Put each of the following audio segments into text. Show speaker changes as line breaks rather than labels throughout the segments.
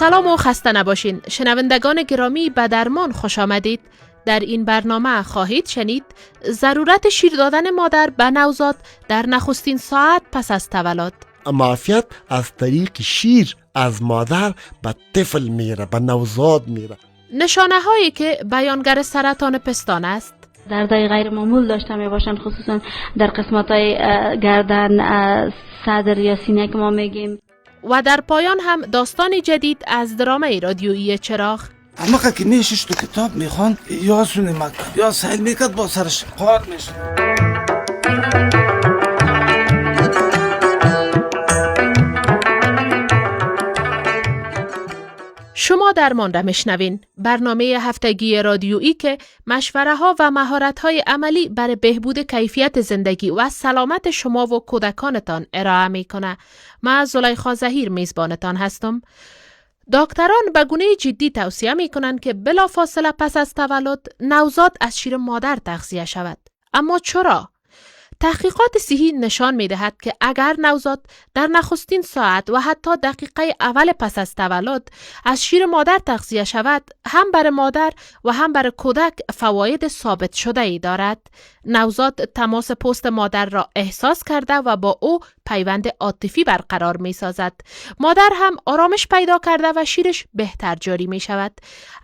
سلام و خسته نباشین. شنوندگان گرامی، به درمان خوش آمدید. در این برنامه خواهید شنید ضرورت شیر دادن مادر به نوزاد در نخستین ساعت پس از تولد.
معافیت از طریق شیر از مادر به طفل میره، به نوزاد میره.
نشانه هایی که بیانگر سرطان پستان است.
دردهای غیر معمول داشته می باشند، خصوصا در قسمت های گردن، صدر یا سینه که ما میگیم.
و در پایان هم داستانی جدید از درامه رادیویی چراغ.
اما که میشش تو کتاب میخوان یا سونه مکتب یا سهل میکرد با سرش قاد میشه.
شما درمان را میشنوین، برنامه هفتگی رادیویی که مشوره ها و مهارت های عملی برای بهبود کیفیت زندگی و سلامت شما و کودکانتان ارائه میکنه. من زلیخا ظهیر میزبانتان هستم. دکتران به گونه جدی توصیه میکنند که بلافاصله پس از تولد نوزاد از شیر مادر تغذیه شود. اما چرا؟ تحقیقات صحی نشان می‌دهد که اگر نوزاد در نخستین ساعت و حتی دقیقه اول پس از تولد از شیر مادر تغذیه شود، هم بر مادر و هم بر کودک فواید ثابت شده ای دارد. نوزاد تماس پوست مادر را احساس کرده و با او پیوند عاطفی برقرار می‌سازد. مادر هم آرامش پیدا کرده و شیرش بهتر جاری می‌شود.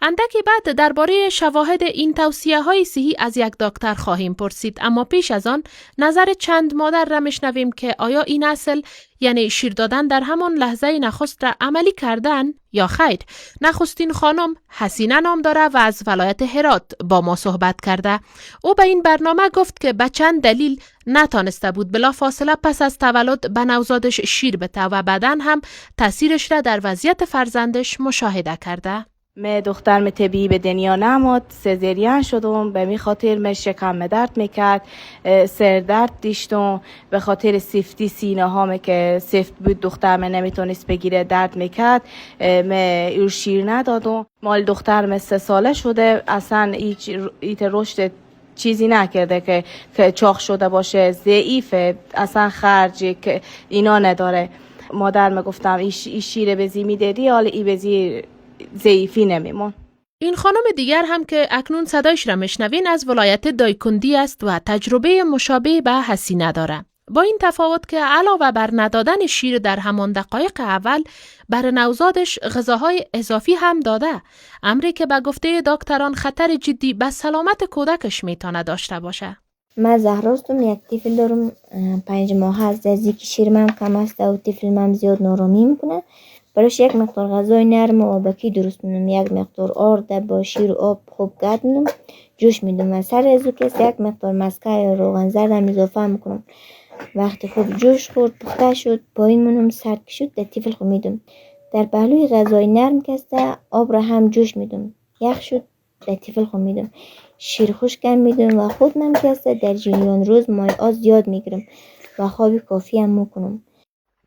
اندکی بعد درباره شواهد این توصیه‌های صحی از یک دکتر خواهیم پرسید، اما پیش از آن نظر چند مادر را میشنویم که آیا این اصل، یعنی شیر دادن در همان لحظه نخست، را عملی کردن یا خیر. نخستین خانم حسینه نام داره و از ولایت هرات با ما صحبت کرده. او به این برنامه گفت که به چند دلیل نتانسته بود بلافاصله پس از تولد به نوزادش شیر بده و بعداً هم تاثیرش را در وضعیت فرزندش مشاهده کرده.
من دخترم طبیعی به دنیا نمود، سزارین شدم، به می خاطر من شکم درد میکرد، سر درد داشتم، به خاطر سفتی سینه هام که سفت بود دخترم نمیتونست بگیره درد میکرد، من شیر ندادم. مال دخترم 3 ساله شده، اصلا هیچ رشد چیزی نکرده که چاق شده باشه، ضعیفه، اصلا خرجی که اینا نداره. مادرم گفتم این شیر بزی میدادی، حالا ای بزی ضعیفی نمیمون.
این خانم دیگر هم که اکنون صدایش را میشنوین از ولایت دایکندی است و تجربه مشابه به حسینه داره. با این تفاوت که علاوه بر ندادن شیر در همان دقایق اول، بر نوزادش غذاهای اضافی هم داده، امری که به گفته دکتران خطر جدی به سلامت کودکش میتونه داشته باشه.
من زهراستم، یک طفل دارم 5 ماه هست. از اینکه شیرم کم است و طفلم زیاد نارامی میکنه، براش یک مقدار غذای نرم و آبکی درست می‌کنم. یک مقدار آرد با شیر و آب خوب گرد می‌کنم، جوش میدم و سر از او که یک مقدار مسکه یا روغن زردم اضافه میکنم. وقتی خوب جوش خورد، پخته شد، پایین منم سرد شد، در طفل خود میدم. در پهلوی غذای نرم کسته آب را هم جوش میدم، یخ شد، در طفل خود میدم. شیر خشکم میدم و خودم کسته در جریان روز مای آز زیاد میگیرم و خواب کافی هم میکنم.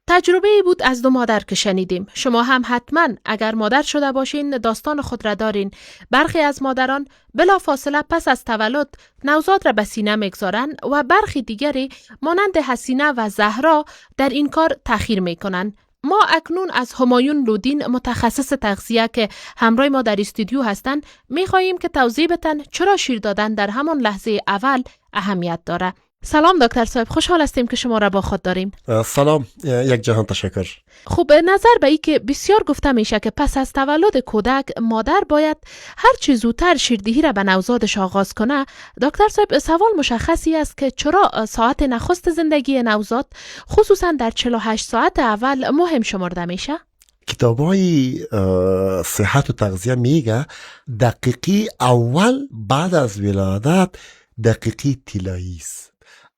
تجربه ای بود از 2 مادر که شنیدیم. شما هم حتما اگر مادر شده باشین داستان خود را دارین. برخی از مادران بلافاصله پس از تولد نوزاد را به سینه میگذارن و برخی دیگری مانند حسینه و زهرا در این کار تأخیر میکنن. ما اکنون از همایون لودین، متخصص تغذیه که همراه ما در استودیو هستن، میخواهیم که توضیح بدن چرا شیر دادن در همان لحظه اول اهمیت داره. سلام دکتر صاحب، خوشحال هستیم که شما را با خود داریم.
سلام، یک جهان تشکر.
خب، نظر به ای که بسیار گفته میشه که پس از تولد کودک مادر باید هر چه زودتر شیردهی را به نوزادش آغاز کنه، دکتر صاحب سوال مشخصی است که چرا ساعت نخست زندگی نوزاد خصوصا در 48 ساعت اول مهم شمرده میشه؟
کتابای صحت و تغذیه میگه دقیقی اول بعد از ولادت دقیقی طلایی است.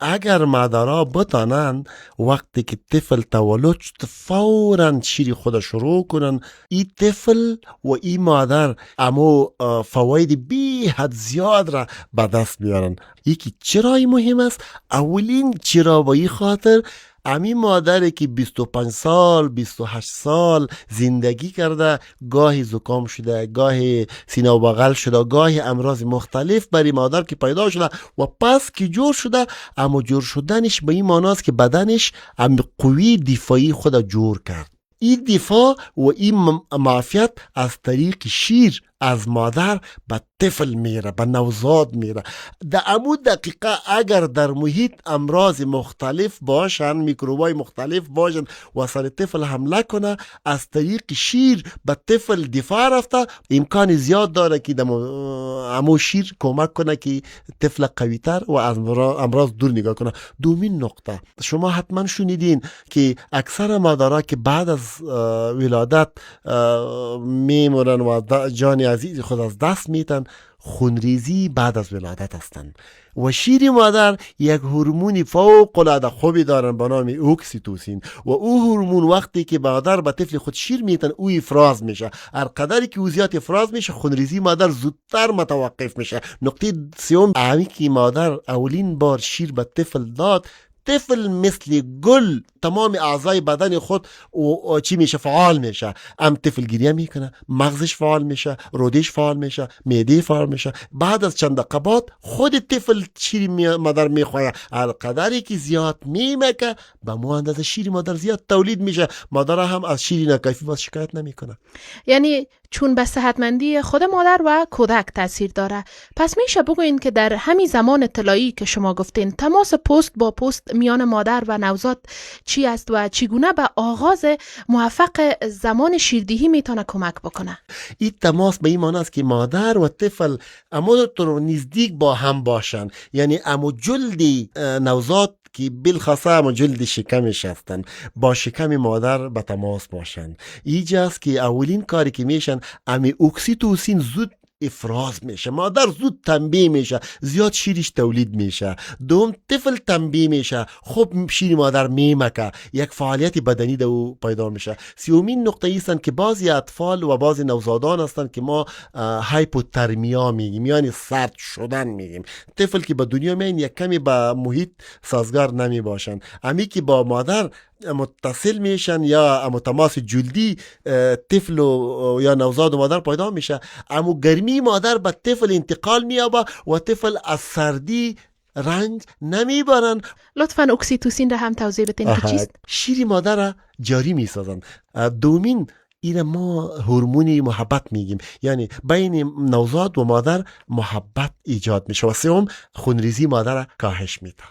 اگر مادرها بتانن وقتی که طفل تولد شد فوراً شیر خود شروع کنن، این طفل و این مادر اما فواید بی حد زیاد را به دست بیارن. یکی چرا مهم است؟ اولین چرا و این خاطر امی مادری که 25 سال 28 سال زندگی کرده، گاهی زکام شده، گاهی سینه و بغل شده، گاهی امراض مختلف برای مادر که پیدا شده و پس که جور شده، اما جور شدنش به این معنی است که بدنش قوی دفاعی خود جور کرد. این دفاع و این معافیت از طریق شیر از مادر به طفل میره، به نوزاد میره. در امو دقیقه اگر در محیط امراض مختلف باشن، میکروبای مختلف باشن و سر طفل حمله کنه، از طریق شیر به طفل دفاع رفته، امکان زیاد داره که امو شیر کمک کنه که طفل قویتر و از امراض دور نگاه کنه. دومین نقطه، شما حتما شنیدین که اکثر مادرها که بعد از ولادت میمونن و جان عزیز خود از دست میتن، خونریزی بعد از ولادت هستند و شیر مادر یک هورمونی فوق العاده خوبی دارن به نام اکسیتوسین و او هورمون وقتی که مادر به طفل خود شیر میتن او افراز میشه. هر قدری که او زیاد افراز میشه خونریزی مادر زودتر متوقف میشه. نقطه سوم، همی که مادر اولین بار شیر به طفل داد، طفل مثل گل تمام اعضای بدن خود و چی میشه؟ فعال میشه. طفل گریه میکنه، مغزش فعال میشه، رودش فعال میشه، معده فعال میشه. بعد از چند دقیقه بعد خود طفل شیر مادر میخوره. هر قدری که زیاد میمکه به مو اندازه شیر مادر زیاد تولید میشه. مادر هم از شیر ناکافی باز شکایت نمیکنه.
یعنی چون به صحتمندی خود مادر و کودک تاثیر داره. پس میشه بگوین که در همین زمان طلایی که شما گفتین، تماس پست با پست میان مادر و نوزاد چی است و چگونه به آغاز موفق زمان شیردهی میتونه کمک بکنه؟
این تماس به این معنی است که مادر و طفل امو نزدیک با هم باشن، یعنی امو جلد نوزاد که بالخاصه امو جلد شکمش هستن با شکم مادر به تماس باشن. اینجاست که اولین کاری که میشن امی اکسیتوسین زود افراز میشه، مادر زود تنبیه میشه، زیاد شیرش تولید میشه. دوم، طفل تنبیه میشه، خب شیر مادر میمکه، یک فعالیت بدنی دو پیدا میشه. سیومین نقطه ایستن که بعضی اطفال و بعضی نوزادان هستن که ما هایپوترمیا میگیم، یعنی سرد شدن میگیم. طفل که به دنیا میین یک کمی به محیط سازگار نمی باشن، امی که با مادر متصل میشن یا تماس جلدی طفل یا نوزاد و مادر پیدا میشه، اما گرمی مادر به طفل انتقال میابه و طفل از سردی رنج نمیبرن.
لطفاً اکسیتوسین را هم توضیح بدین که چیست؟
شیر مادر را جاری میسازن. دومین این ما هورمونی محبت میگیم، یعنی بین نوزاد و مادر محبت ایجاد میشه. و سوم، خونریزی مادر را کاهش میده.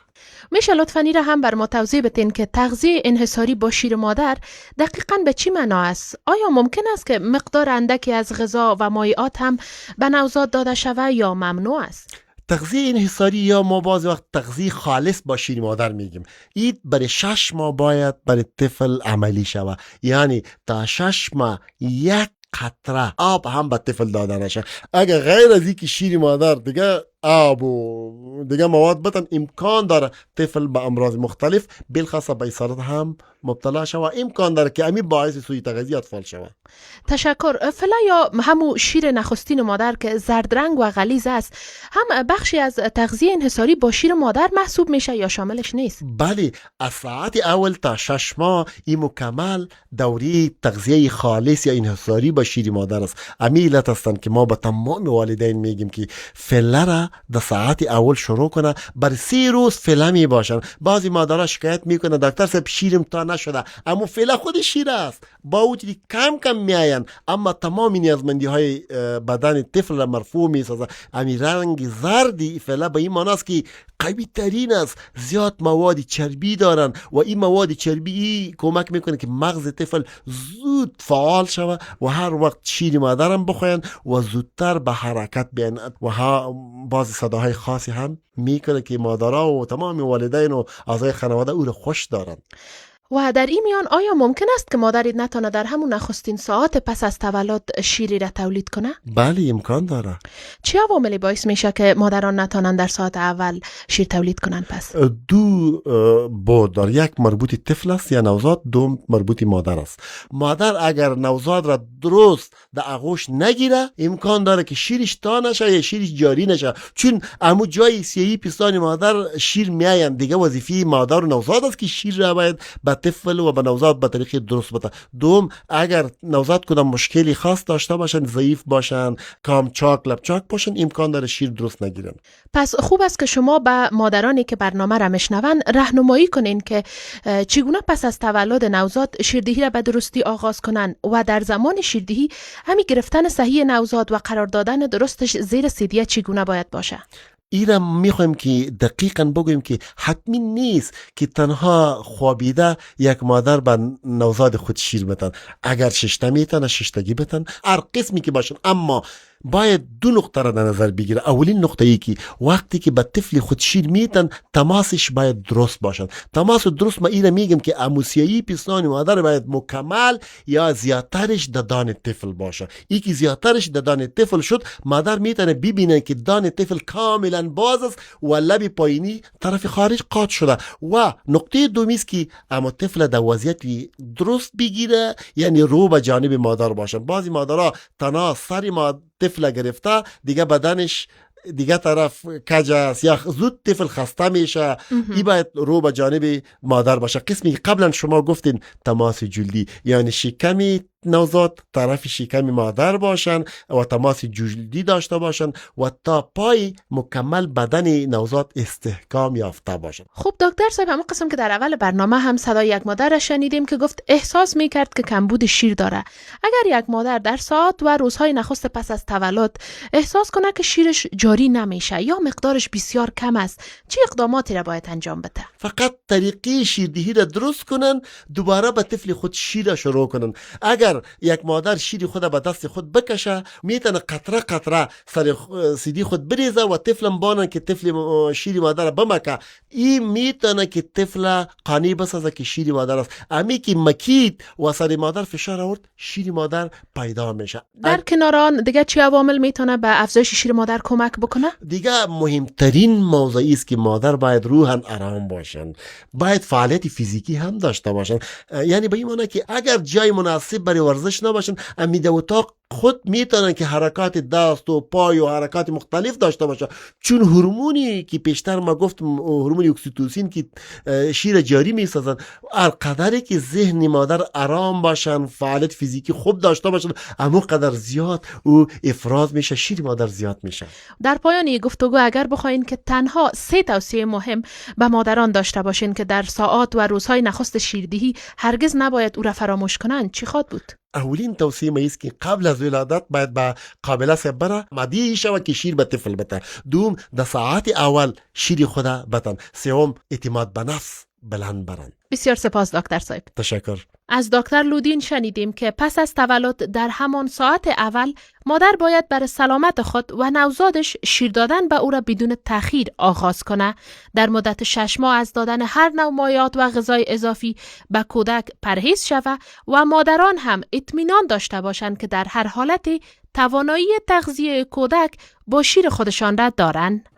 میشه لطفاً این را هم بر ما توضیح بدین که تغذیه انحصاری با شیر مادر دقیقاً به چی معنا است؟ آیا ممکن است که مقدار اندکی از غذا و مایعات هم به نوزاد داده شود یا ممنوع است؟
تغذیه انحصاری یا ما بعض وقت تغذیه خالص با شیر مادر میگیم، این برای 6 ماه باید برای طفل عملی شوه. یعنی تا 6 ماه یک قطره آب هم به طفل داده نشه. اگر غیر از اینکه شیر مادر دیگه آب و دیگه مواد بدن، امکان داره طفل به امراض مختلف بالخاصه به اسارت هم مبتلا شوه. امکان داره که امی باعث سوء تغذیه اطفال شوه.
تشکر. فعلا یا همو شیر نخستین مادر که زرد رنگ و غلیظ است هم بخشی از تغذیه انحصاری با شیر مادر محسوب میشه یا شاملش نیست؟
بله، از ساعت اول تا 6 ماه این مکمل دوره تغذیه خالص یا انحصاری با شیر مادر است. امی علت هستند که ما به تمام والدین میگیم که فعلا را در ساعت اول شروع کنه، بر 3 روز فعلا می باشن. بعضی مادرها شکایت میکنه دکتر صاحب شیرم تا نشده، اما فعلا خود شیر است، با وجودی کم کم میاین اما تمام نیازمندی های بدن طفل را مرفوع میسازه. امی رنگ زردی فعلا به این معنی است که قوی ترین است، زیاد مواد چربی دارن و این مواد چربی کمک میکنه که مغز طفل زود فعال شوه و هر وقت شیر مادرم بخواین و زودتر به حرکت بیان و بعضی صداهای خاصی هم میکنه که مادرها و تمام والدین و اعضای خانواده او رو خوش دارن.
و در این میان آیا ممکن است که مادری نتونه در همون نخستین ساعت پس از تولد شیری را تولید کنه؟
بله، امکان داره.
چه عواملی باعث میشه که مادران نتونن در ساعت اول شیر تولید کنن؟ پس
دو بود داره، یک مربوط طفل است یا نوزاد، دو مربوط مادر است. مادر اگر نوزاد را درست در آغوش نگیره امکان داره که شیرش تا نشه یا شیرش جاری نشه، چون امو جای سیهی پستان مادر شیر میاین. دیگه وظیفه مادر و نوزاد است که شیر را باید به طفل و به نوزاد به طریق درست بده. دوم، اگر نوزاد کدام مشکلی خاص داشته باشن، ضعیف باشن، کام چاک لب چاک باشن، امکان داره شیر درست نگیرن.
پس خوب است که شما به مادرانی که برنامه را میشنون راهنمایی کنین که چگونه پس از تولد نوزاد شیردهی را به درستی آغاز کنن و در زمان شیردهی همین گرفتن صحیح نوزاد و قرار دادن درستش زیر سیدیه چگونه باید باشه.
ایرا میخوایم که دقیقاً بگویم که حتمی نیست که تنها خوابیده یک مادر به نوزاد خود شیر بتن. اگر ششته میتن ششتگی بتن، هر قسمی که باشن، اما باید دو نقطه را در نظر بگیره. اولین نقطه ای که وقتی که به طفل خود شیر میتن تماسش باید درست باشد. تماس درست ما ایره میگم که اموسیایی پیستان مادر باید مکمل یا زیادترش در دان طفل باشه. ای که زیادترش در دان طفل شد، مادر میتونه ببینه که دان طفل کاملا باز است و لب پایینی طرف خارج قاط شده. و نقطه دومی است که اما طفل در وضعیت درست بگیره، یعنی رو به جانب مادر باشه. بعضی مادرها تنها سر طفل گرفته دیگه بدنش دیگه طرف کج است یا زود طفل خسته میشه. این باید رو به جانب مادر باشه. قسمی که قبلا شما گفتین تماس جلدی، یعنی شکمی نوزاد طرف شکم مادر باشن و تماس جلدی داشته باشن و تا پای مکمل بدن نوزاد استحکام یافته باشن.
خب دکتر صاحب، همون قسم که در اول برنامه هم صدای یک مادر را شنیدیم که گفت احساس میکرد که کمبود شیر داره. اگر یک مادر در ساعات و روزهای نخست پس از تولد احساس کنه که شیرش جاری نمیشه یا مقدارش بسیار کم است، چه اقداماتی را باید انجام بده؟
فقط طریقه شیردهی را درست کنن، دوباره به طفل خود شیر شروع کنن. اگر یک مادر شیر خود به دست خود بکشه، میتونه قطره قطره سر سیدی خود بریزه و طفلم بانن که طفل شیر مادر بمکه. این میتونه که طفل قانی بسازه که شیر مادر است. امی که مکید و سر مادر فشار آورد، شیر مادر پیدا میشه.
در کنار آن دیگه چه عوامل میتونه به افزایش شیر مادر کمک بکنه؟
دیگه مهمترین موضوعی است که مادر باید روحاً آرام باشن، باید فعالیت فیزیکی هم داشته باشن. یعنی به این معنی که اگر جای مناسب برای ورزش نباشن، امیده اتاق خود میتونن که حرکات دست و پای و حرکات مختلف داشته باشه. چون هورمونی که پیشتر ما گفتم، هورمون اکسیتوسین که شیر جاری میسازن، هر قدری که ذهن مادر آرام باشن، فعالیت فیزیکی خوب داشته باشن، همون قدر زیاد او افراز میشه، شیر مادر زیاد میشه.
در پایان گفتگو اگر بخواین که تنها 3 توصیه مهم به مادران داشته باشین که در ساعات و روزهای نخست شیردهی هرگز نباید او را فراموش کنند، چی خواهد بود؟
اولین توصیه است که قبل از ولادت باید به قابله سبره مدی شوه که شیر به طفل بده. دوم، در ساعت اول شیر خدا بتن. سوم، اعتماد به نفس بلند برن.
بسیار سپاس دکتر صاحب.
تشکر.
از دکتر لودین شنیدیم که پس از تولد در همان ساعت اول مادر باید برای سلامت خود و نوزادش شیر دادن به او را بدون تأخیر آغاز کنه. در مدت 6 ماه از دادن هر نوع مایعات و غذای اضافی به کودک پرهیز شوه و مادران هم اطمینان داشته باشند که در هر حالتی توانایی تغذیه کودک با شیر خودشان را دارند.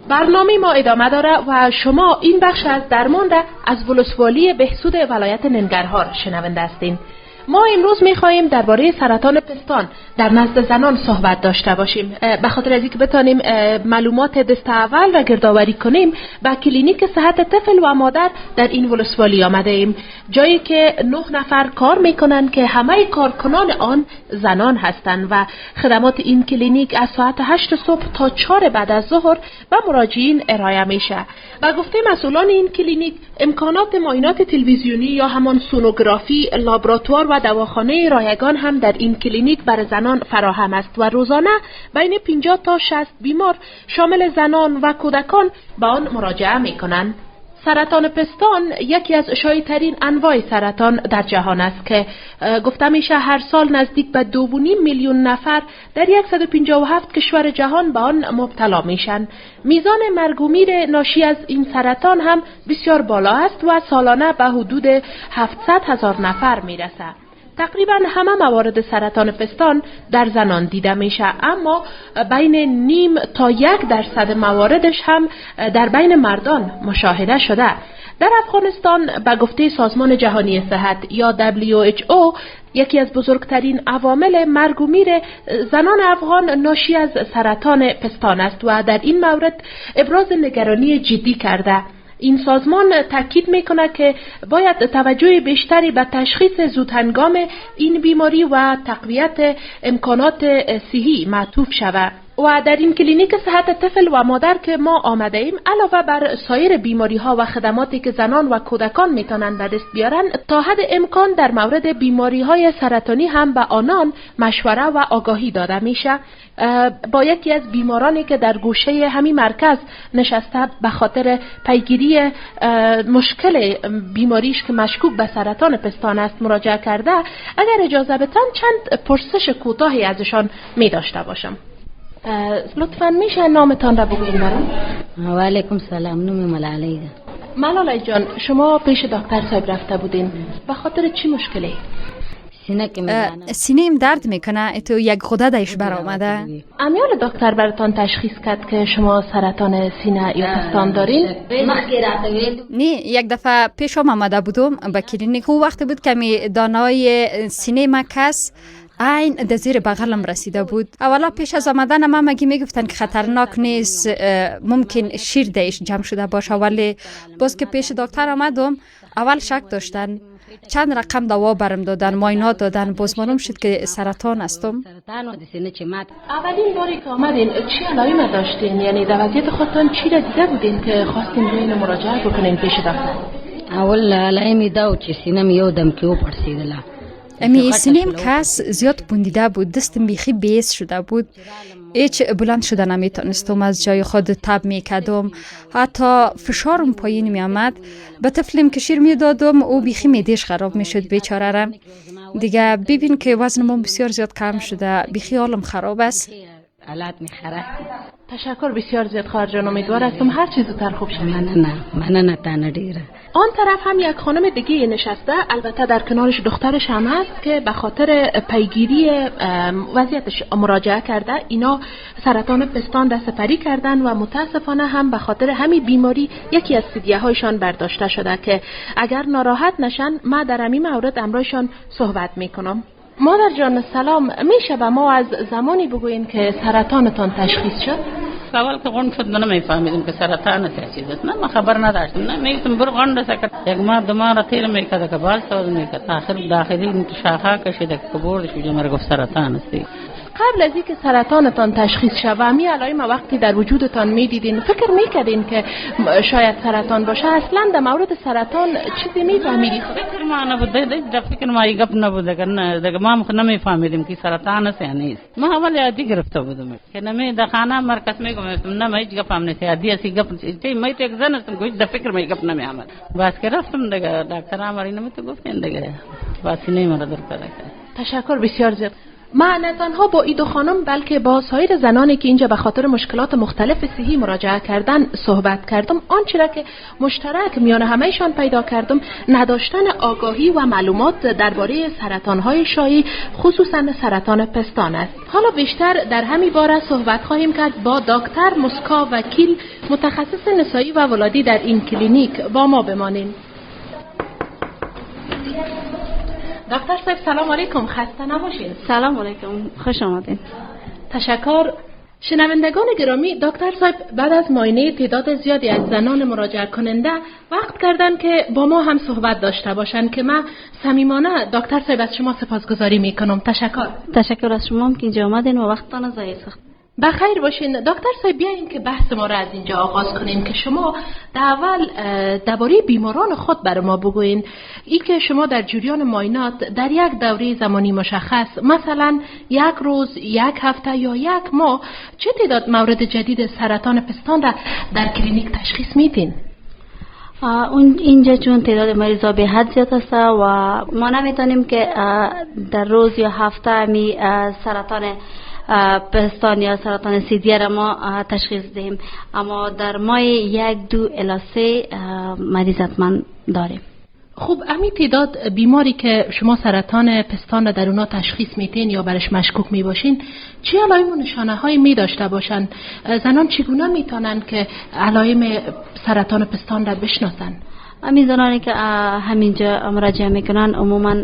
برنامه ما ادامه داره و شما این بخش از درمان را از ولسوالی بهسود ولایت ننگرهار شنونده هستین. ما امروز می‌خواهیم درباره سرطان پستان در نزد زنان صحبت داشته باشیم. به خاطر از اینکه بتانیم معلومات دست اول و گردآوری کنیم، به کلینیک صحت طفل و مادر در این ولسوالی آمده ایم، جایی که 9 نفر کار میکنن که همه کارکنان آن زنان هستند و خدمات این کلینیک از ساعت 8 صبح تا 4 بعد از ظهر به مراجعین ارائه میشه. و گفته مسئولان این کلینیک امکانات معاینات تلویزیونی یا همان سونوگرافی، لابراتوار و دواخانه رایگان هم در این کلینیک برای زنان فراهم است و روزانه بین 50 تا 60 بیمار شامل زنان و کودکان به آن مراجعه میکنند. سرطان پستان یکی از شایع‌ترین انواع سرطان در جهان است که گفته میشه هر سال نزدیک به 2.5 میلیون نفر در 157 کشور جهان به آن مبتلا میشن. میزان مرگ و میر ناشی از این سرطان هم بسیار بالا است و سالانه به حدود 700,000 نفر میرسه. تقریبا همه موارد سرطان پستان در زنان دیده میشه، اما بین 0.5 تا 1% مواردش هم در بین مردان مشاهده شده. در افغانستان به گفته سازمان جهانی صحت یا WHO یکی از بزرگترین عوامل مرگ و میر زنان افغان ناشی از سرطان پستان است و در این مورد ابراز نگرانی جدی کرده. این سازمان تاکید میکنه که باید توجه بیشتری به تشخیص زودهنگام این بیماری و تقویت امکانات صحی معطوف شود. و در این کلینیک صحت طفل و مادر که ما آمده ایم، علاوه بر سایر بیماری ها و خدماتی که زنان و کودکان میتونن به دست بیارن، تا حد امکان در مورد بیماری های سرطانی هم به آنان مشوره و آگاهی داده میشه. با یکی از بیمارانی که در گوشه همین مرکز نشسته به خاطر پیگیری مشکل بیماریش که مشکوک به سرطان پستان است مراجعه کرده، اگر اجازه بدن چند پرسش کوتاهی ازشان می داشته باشم. لطفاً میشه نامتان را بگویید برام؟
و علیکم سلام، نوم ملاله ده.
ملاله جان، شما پیش دکتر صاحب رفته بودین، به خاطر چی مشکلی؟
سینه‌ام درد میکنه، تو یک غده‌اش برآمده.
امیال دکتر براتان تشخیص کرد که شما سرطان سینه یا پستان دارین؟
نه، یک دفعه پیشم آمده بودم به کلینیک. او وقت بود که می دانای سینه مکس این در زیر بغلم رسیده بود. اولا پیش از آمدن من میگفتن که خطرناک نیست، ممکن شیر دیش جمع شده باشه، ولی باز که پیش دکتر آمدم اول شک داشتن. چند رقم دوا برم دادن، معاینات دادن، باز معلوم شد که سرطان هستم.
اولین باری که آمدین چی علائم داشتین؟ یعنی در وضعیت خودتان چی را دیده بودین که خواستین روی مراجعه بکنین پیش دکتر؟
اول علائم داو چې سینم یو دم کې و پړسیدله.
امی سینم کس زیاد بوندیده بود، دستم بیخی بیس شده بود، هیچ بلند شده نمیتونستم، از جای خود تب میکردم، حتی فشارم پایین میامد. به طفلم که شیر میدادم او بیخی میدیش خراب میشد بیچاره را. دیگه ببین که وزنم بسیار زیاد کم شده، بیخی حالم خراب است.
حالات می خراب.
تشکر بسیار زیاد خواهر جان، امیدوار هستم هر چیز زودتر خوب شود.
مننه تانه دیره.
آن طرف هم یک خانم دیگه نشسته، البته در کنارش دخترش هم هست که به خاطر پیگیری وضعیتش مراجعه کرده. اینا سرطان پستان را سپری کردن و متاسفانه هم به خاطر همین بیماری یکی از فدیه هایشان برداشته شده که اگر ناراحت نشن ما در همین مورد امرایشان صحبت میکنم. مادر جان سلام، میشه به ما از زمانی بگوین که سرطانتان تشخیص شد؟
اول که غند شد نمیفهمیدم که سرطان چیز است. من خبر نداشتم. نمیگفتم برو غند سکت. یک ماه دو ماه تیر میکرد که بال سوز میکرد. آخر داخلی شاخه کشید که کبردش و مرا گفت سرطان است.
قبل از اینکه سرطانتان تشخیص شود و می علائم وقتی در وجودتان میدیدین فکر میکردین که شاید سرطان باشه؟ اصلا در مورد سرطان چیزی میفهمیدی؟
فکر ما نبود، در فکر ما گپ نبود، دیگه ما نمیفهمیدیم که سرطان است یا نیست. ما اول عادی گرفته بودم که نمی در خانه مرکز میگم نه هیچ گپ هم نیست، عادی است گپ چی می تو یک زن هستم که در فکر می گپ نمیآمد. بس که رفتم دیگه دکتر امری نمیتو گفتین دیگه واسه نمیمرد در.
تشکر بسیار زیاد. ما نه تنها با این دو خانم بلکه با سایر زنانی که اینجا به خاطر مشکلات مختلف صحی مراجعه کردن صحبت کردم. آنچه را که مشترک میان همهشان پیدا کردم نداشتن آگاهی و معلومات درباره سرطان‌های شایع، خصوصا سرطان پستان است. حالا بیشتر در همین باره صحبت خواهیم کرد با دکتر مسکا وکیل، متخصص نسایی و ولادی در این کلینیک. با ما بمانید. دکتر صاحب سلام علیکم، خسته نباشید.
سلام علیکم، خوش آمدید.
تشکر. شنوندگان گرامی، دکتر صاحب بعد از معاینه تعداد زیادی از زنان مراجعه کننده وقت کردن که با ما هم صحبت داشته باشن که من صمیمانه دکتر صاحب از شما سپاسگزاری میکنم.
تشکر از شما که اینجا آمدین و وقتتان ضایع ساخت.
بخیر باشین. دکتر صاحب بیاین که بحث ما را از اینجا آغاز کنیم که شما در اول درباره بیماران خود برای ما بگوین. ای که شما در جریان معاینات در یک دوره زمانی مشخص، مثلا یک روز، یک هفته یا یک ماه، چه تعداد مورد جدید سرطان پستان را در کلینیک تشخیص میدین؟
اینجا چون تعداد مریضا به حد زیاد است و ما نمیتونیم که در روز یا هفته می سرطان پستان یا سرطان سیدیه را ما تشخیص دهیم، اما در ماه 1 2 الی 3 مریض حتما داریم.
خب امی تعداد بیماری که شما سرطان پستان را در اونا تشخیص میتین یا برش مشکوک میباشین، چه علائم و نشانه هایی می داشته باشن؟ زنان چگونه میتونن که علائم سرطان پستان را بشناسن؟
همین زنانی که همینجا مراجعه میکنن عموما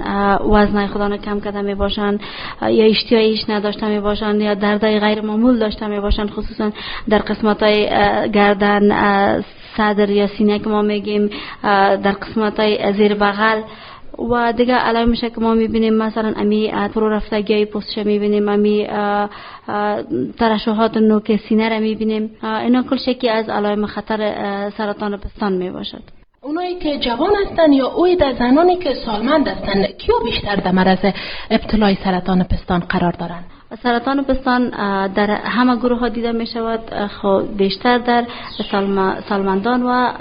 وزن خودشان کم کرده می باشند یا اشتیایی هیچ نداشته می باشند یا دردای غیر معمول داشته می باشند، خصوصا در قسمت های گردن، صدر یا سینه که ما میگیم، در قسمت های زیر بغل و دیگه علائمش که ما میبینیم مثلا امی فرو رفتگی پوستش میبینیم، امی ترشحات نوک سینه را میبینیم. اینا کل شکی از علائم خطر سرطان پستان میباشد.
اونایی که جوان هستن یا اوی در زنانی که سالمند هستن کیا بیشتر در معرض ابتلای سرطان پستان قرار دارن؟
سرطان پستان در همه گروه ها دیده می شود، بیشتر در سالمندان و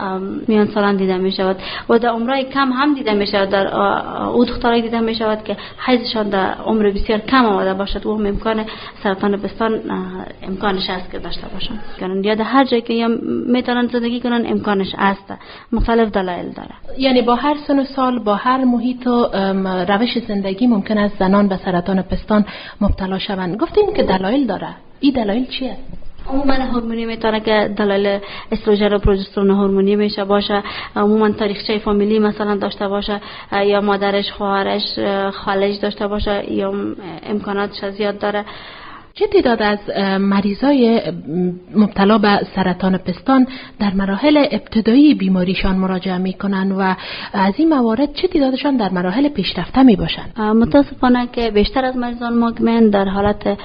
میان سالان دیده می شود و در عمرهای کم هم دیده می شود. در او دخترای دیده می شود که حیضشان در عمر بسیار کم آمده باشد و هم امکان سرطان پستان امکانش است که داشته باشند، یا در هر جایی که میتونن زندگی کنن امکانش است. مختلف دلایل داره،
یعنی با هر سن و سال، با هر محیط و روش زندگی ممکن است زنان به سرطان پستان مبتلا شوند. گفتین که دلایل داره، این دلایل چیه؟
عموما هورمونی میتونه که دلایل استروژن و پروژسترون هورمونی میشه باشه، عموما تاریخچه فامیلی مثلا داشته باشه، یا مادرش، خواهرش، خالش داشته باشه، یا امکاناتش زیاد داره.
چه تعداد از مریضای مبتلا به سرطان پستان در مراحل ابتدایی بیماریشان مراجعه میکنن و از این موارد چه تعدادشان در مراحل پیشرفته می باشند؟
متاسفانه که بیشتر از مریضان ما در حالت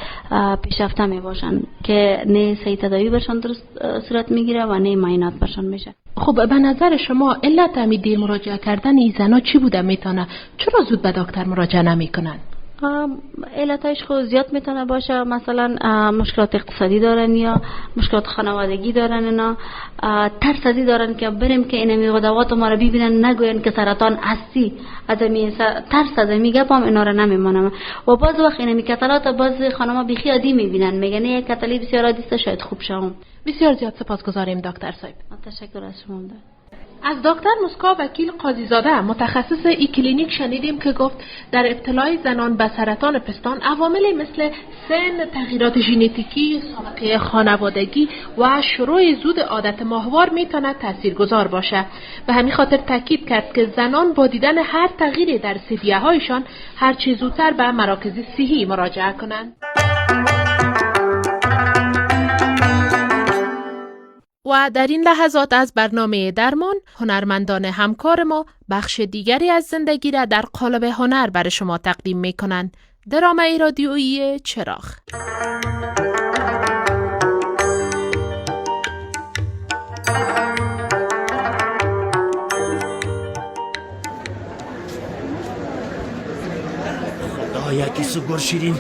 پیشرفته می باشند که نه صحیح تداوی برشان درست صورت میگیره و نه معاینات برشان میشه.
خب به نظر شما علت همین دیر مراجعه کردن این زنا چی بوده میتونه؟ چرا زود به دکتر مراجعه نمیکنن؟
علتایش خود زیاد میتونه باشه، مثلا مشکلات اقتصادی دارن یا مشکلات خانوادگی دارن، اینا ترس ازی دارن که بریم که اینمی غدوات ما رو ببینن نگوین که سرطان هستی، ترس از میگم اینا رو نمیمانم. و باز وقت اینمی کتلات باز خانما بیخی عادی میبینن، میگن یک کتلی بسیار عادی است، شاید خوب شوم.
بسیار زیاد سپاسگزاریم دکتر صاحب.
تشکر از شما.
از دکتر مسکا وکیل قاضیزاده متخصص ای کلینیک شنیدیم که گفت در ابتلای زنان به سرطان پستان عواملی مثل سن، تغییرات ژنتیکی، سابقه خانوادگی و شروع زود عادت ماهوار میتونه تاثیرگذار باشه. به همین خاطر تاکید کرد که زنان با دیدن هر تغییری در سویه‌هایشان هر چه زودتر به مراکز صحی مراجعه کنند. و در این لحظات از برنامه درمان هنرمندان همکار ما بخش دیگری از زندگی را در قالب هنر برای شما تقدیم می کنند. درامای رادیویی چراغ.
خدا یکی سو شیرین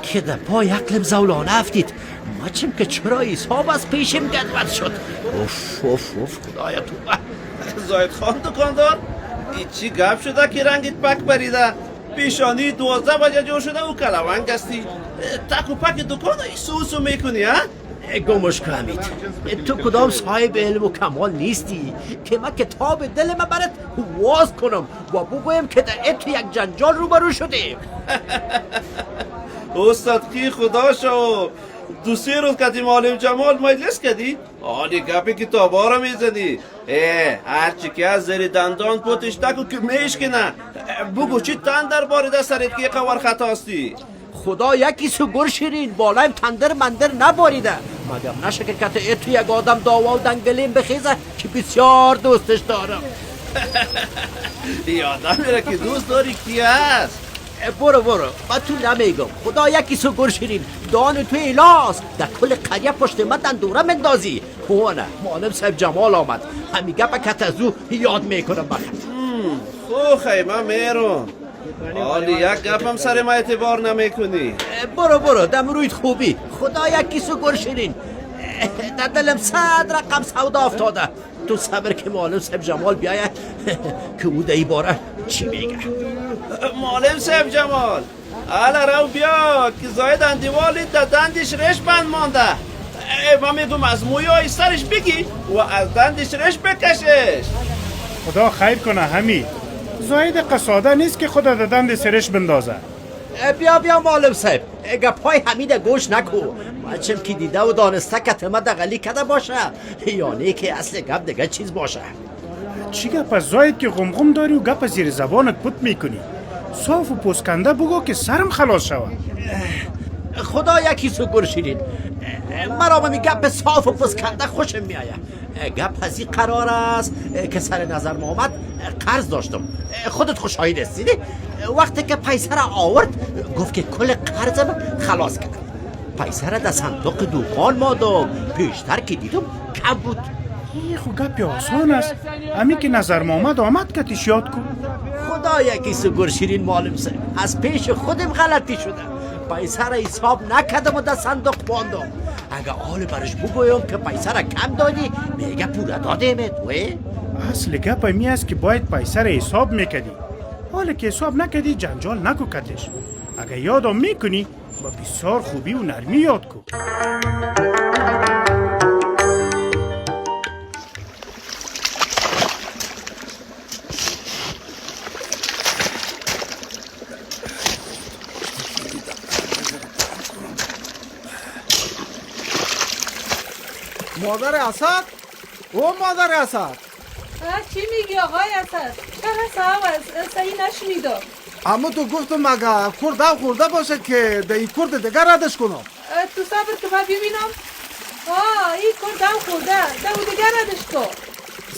که در پای عقلم زولانه افتید. ماچم که چرا حساب از پیشم گدوت شد. اوف اوف اوف خدایا تو.
زاید خان دکاندار ای چی گپ شده که رنگت پک بریده؟ پیشانی 12 بجه جور شده و کلوانگ هستی. تک و پک دکان ای سوسو میکنی ها؟
گمش کنید تو کدام صاحب علم و کمال نیستی که من کتاب دل من برات واز کنم و بگویم که در ات یک جنجال روبرو شدیم.
استاد کی خدا شو 2-3 روز کتی معلم جمال مجلس کردی؟ حالی گپی کتابا رو میزنی. هرچی که از زیر دندان پوتش تکو که میشکنه. بگو چی تن در بارده سرت که قوار خطاستی؟
خدا یکی سو گر شیرین بالایم تندر مندر نباریده مگم نشه که کت اتو یک آدم داوا و دنگلیم بخیزه که بسیار دوستش دارم.
یادم میره که دوست داری کی هست؟
برو من تو نمیگم. خدا یکی سو گر شیرین دان تو ایلاس در کل قریه پشت من دندوره مندازی. خوانه معلم صاحب جمال آمد همیگه با کت ازو یاد میکنم بخیر.
خو خیمه میرون حالی یک گفم سر ما اعتبار نمیکنی.
برو دم رویت خوبی. خدا یکی سو گر شیرین در دلم 100 رقم سودا افتاده. تو صبر که معلم صاحب جمال بیایه که او در باره چی میگه.
معلم صاحب جمال حالا رو بیا که زاید اندیوالی در دندش رش بند مانده. من میگم از مویای سرش بگی و از دندش رش بکشش.
خدا خیر کنه همی زاید قصاده نیست که خدا در دند سرش بندازه.
بیا معلم صاحب گپای حمید گوش نکو. بچم که دیده و دانسته که تمه دقلی کده باشه یعنی که اصل گپ دیگه چیز باشه.
چی گپ از زاید که غمغم داری و گپ زیر زبانت پت میکنی؟ صاف و پسکنده بگو که سرم خلاص شود.
خدا یکی سو شیرین، مرا می گپ صاف و پسکنده خوشم میآید. گپ از این قرار است که سر نظر محمد قرض داشتم. خودت خوشحالی هستی؟ وقتی که پیسه را آورد گفت که کل قرضم خلاص کرد. پیسه را در صندوق دوکان مادم، پیشتر که دیدم کم بود.
این خو گپی آسان است. امی که نظر محمد آمد کتیش یاد کن.
خدا یکی سو شیرین معلم سه، از پیش خودم غلطی شده. پیسه را حساب نکردم و در صندوق باندم. اگه آل برش بگویم که پیسه را کم دادی میگه پورا دادیمت.
اصل گپ می است که باید پیسه را حساب میکردی. حالا که حساب نکردی جنجال نکو کتش. اگه یادم میکنی با بسیار خوبی و نرمی یاد کن.
مادر اسد؟ او مادر اسد
چی میگی آقای اسد؟ چرا صاحب صحیح نشنیدم.
اما تو گفتم مگه کرده خورده باشه که در این کرد دیگر ردش کنم.
تو صبر که من ببینم. این کرده خورده در دیگر ردش کن.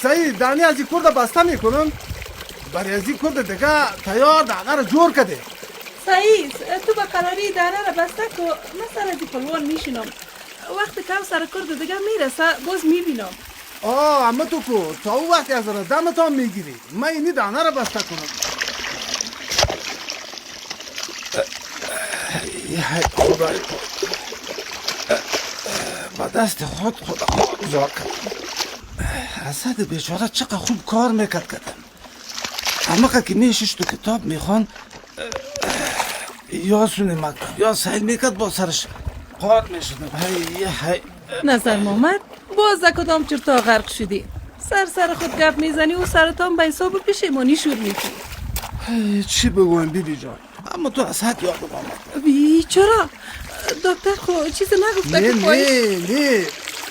صحیح دانی از این کرده بسته میکنم برای از این کرد دیگر تیار دانه را جور کده.
صحیح تو به قراری دانه را بسته کن. من سر از این پلوان میشینم. وقتی که سر کرد دیگر میرسه باز میبینم.
اما تو کو تا او وقتی از را دمتان میگیری من اینی دانه را بسته کنم. خدای با دست خود خدا گذار کردم. اسد بیچاره چقدر خوب کار میکرد کردم. اما که میشش تو کتاب میخوان یا سونه مکتب یا سیل میکرد با سرش قار میشدم.
نظر محمد باز کدام چرتا غرق شدی. سر خود گپ میزنی و سرتان به حساب پشیمانی شور میکنی.
چی بگویم بیبی جان؟ اما تو اسد یادم آمد.
چرا؟ دکتر خو چیزی نگفته که
نه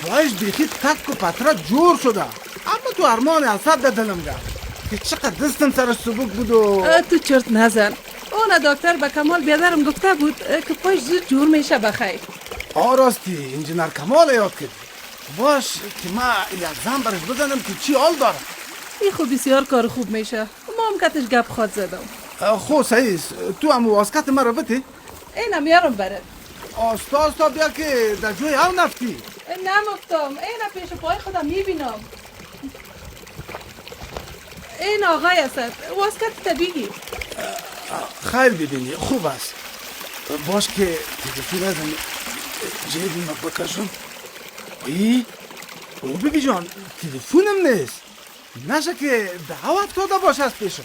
پایش بیخی تک و پتره جور شده. اما تو ارمان اسد در دلم گرد که چقدر دستم سرش سبک بود و
تو چرت نزن. اون دکتر به کمال بیادرم گفته بود که پایش زود جور میشه بخیر.
راستی انجینر کمال یاد کردی. باش که ما یک زن برش بزنم که چی حال داره.
این خوب بسیار کار خوب میشه. ما هم کتش گپ خواد زدم.
خو صحیح تو هم واسکت مرا بتی؟
اینم یارم بره.
آستا بیا که در جوی هم نفتی.
نمفتم. اینم پیش پای خودم میبینم. این آقای اسد واسکت طبیعی.
خیر ببینی خوب است. باش که تلفن از جیبی ما بکشم. او بیبی جان تلفنم نیست. نشه که دعوت داده باشه از پیشم.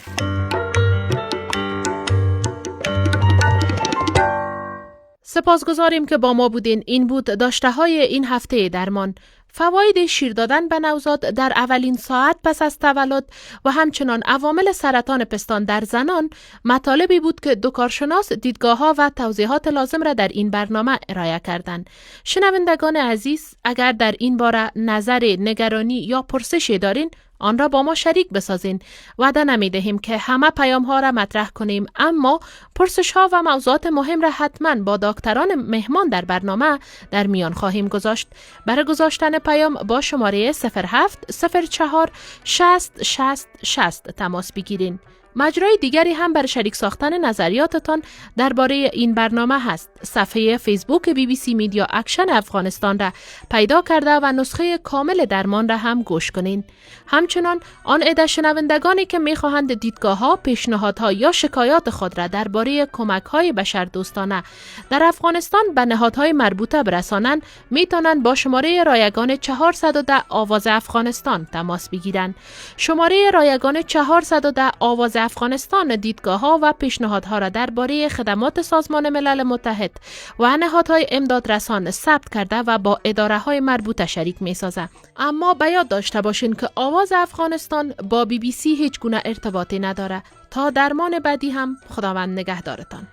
سپاسگزاریم که با ما بودین. این بود داشته های این هفته درمان. فواید شیر دادن به نوزاد در اولین ساعت پس از تولد و همچنان عوامل سرطان پستان در زنان مطالبی بود که دو کارشناس دیدگاه‌ها و توضیحات لازم را در این برنامه ارائه کردند. شنوندگان عزیز، اگر در این باره نظر، نگرانی یا پرسشی دارین، آن را با ما شریک بسازین. وعده نمی دهیم که همه پیام ها را مطرح کنیم، اما پرسش ها و موضوعات مهم را حتما با دکتران مهمان در برنامه در میان خواهیم گذاشت. برای گذاشتن پیام با شماره 0704 60 60 60 تماس بگیرین. مجرای دیگری هم برای شریک ساختن نظریاتتان درباره این برنامه هست. صفحه فیسبوک BBC میدیا اکشن افغانستان را پیدا کرده و نسخه کامل درمان را هم گوش کنین. همچنان آن عده شنوندگانی که می‌خواهند دیدگاه‌ها، پیشنهادها یا شکایات خود را درباره کمک‌های بشردوستانه در افغانستان به نهادهای مربوطه برسانند، میتونند با شماره رایگان 410 آواز افغانستان تماس بگیرند. شماره رایگان 410 آواز افغانستان دیدگاه‌ها و پیشنهادها را درباره خدمات سازمان ملل متحد و نهادهای امدادرسان ثبت کرده و با اداره‌های مربوطه شریک می‌سازد. اما به یاد داشته باشین که آواز افغانستان با BBC هیچ گونه ارتباطی نداره. تا درمان بعدی هم خداوند نگهدارتان.